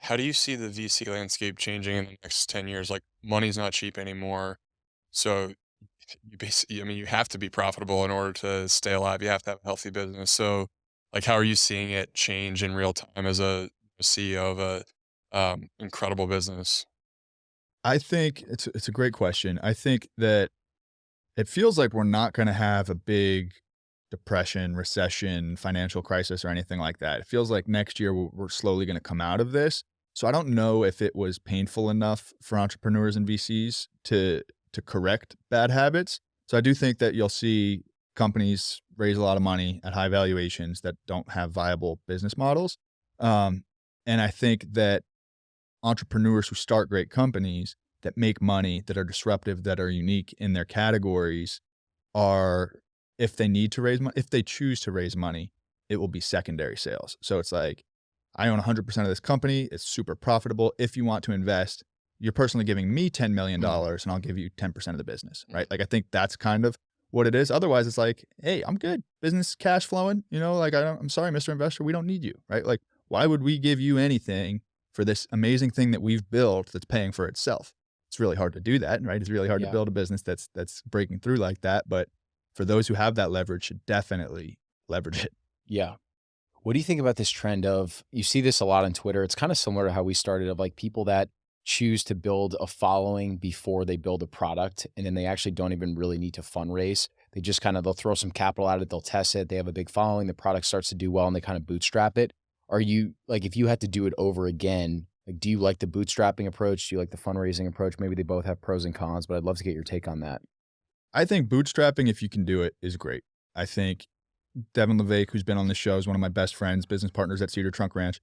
how do you see the VC landscape changing in the next 10 years? Like, money's not cheap anymore. So you basically, I mean, you have to be profitable in order to stay alive. You have to have a healthy business. So, like, how are you seeing it change in real time as a CEO of a incredible business? I think it's a great question. I think that it feels like we're not gonna have a big depression, recession, financial crisis, or anything like that. It feels like next year we're slowly gonna come out of this. So I don't know if it was painful enough for entrepreneurs and VCs to correct bad habits. So I do think that you'll see companies raise a lot of money at high valuations that don't have viable business models. Um, and I think that entrepreneurs who start great companies that make money, that are disruptive, that are unique in their categories are, if they need to raise money, if they choose to raise money, it will be secondary sales. So it's like, I own 100% of this company. It's super profitable. If you want to invest, you're personally giving me $10 million Mm, dollars and I'll give you 10% of the business, mm, right? Like, I think that's kind of what it is. Otherwise, it's like, hey, I'm good. Business cash flowing, like, I'm sorry, Mr. Investor, we don't need you, right? Like, why would we give you anything for this amazing thing that we've built that's paying for itself? It's really hard to do that, right? It's really hard to Yeah. build a business that's breaking through like that. But for those who have that leverage, should definitely leverage it. Yeah. What do you think about this trend of, you see this a lot on Twitter? It's kind of similar to how we started, of like people that choose to build a following before they build a product. And then they actually don't even really need to fundraise. They just kind of, they'll throw some capital at it. They'll test it. They have a big following. The product starts to do well and they kind of bootstrap it. Are you like, if you had to do it over again, like, do you like the bootstrapping approach? Do you like the fundraising approach? Maybe they both have pros and cons, but I'd love to get your take on that. I think bootstrapping, if you can do it, is great. I think Devin LeVake, who's been on the show, is one of my best friends, business partners at Cedar Trunk Ranch.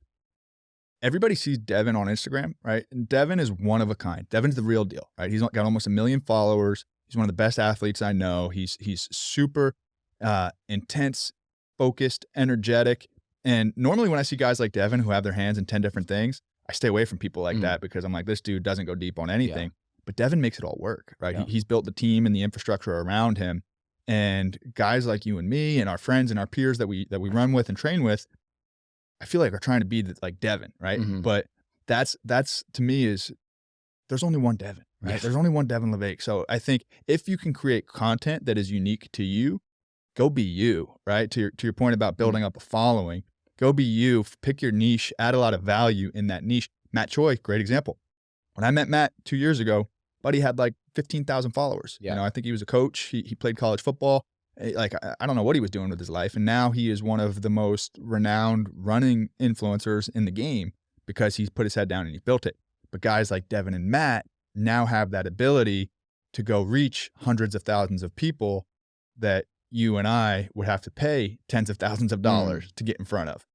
Everybody sees Devin on Instagram, right? And Devin is one of a kind. Devin's the real deal, right? He's got almost 1 million followers. He's one of the best athletes I know. He's super intense, focused, energetic. And normally when I see guys like Devin who have their hands in 10 different things, I stay away from people like Mm, that because I'm like, this dude doesn't go deep on yeah. anything. But Devin makes it all work, right? Yeah. He's built the team and the infrastructure around him. And guys like you and me and our friends and our peers that we run with and train with, I feel like are trying to be like Devin, right? Hmm. But that's to me is, there's only one Devin, Yeah. right? There's only one Devin LeVake. So I think if you can create content that is unique to you, go be you, right? To your point about Mm, building up a following, go be you, pick your niche, add a lot of value in that niche. Matt Choi, great example. When I met Matt 2 years ago, buddy had like 15,000 followers. yeah. I think he was a coach. He played college football. Like, I don't know what he was doing with his life. And now he is one of the most renowned running influencers in the game because he's put his head down and he built it. But guys like Devin and Matt now have that ability to go reach hundreds of thousands of people that you and I would have to pay tens of thousands of Mm, dollars to get in front of.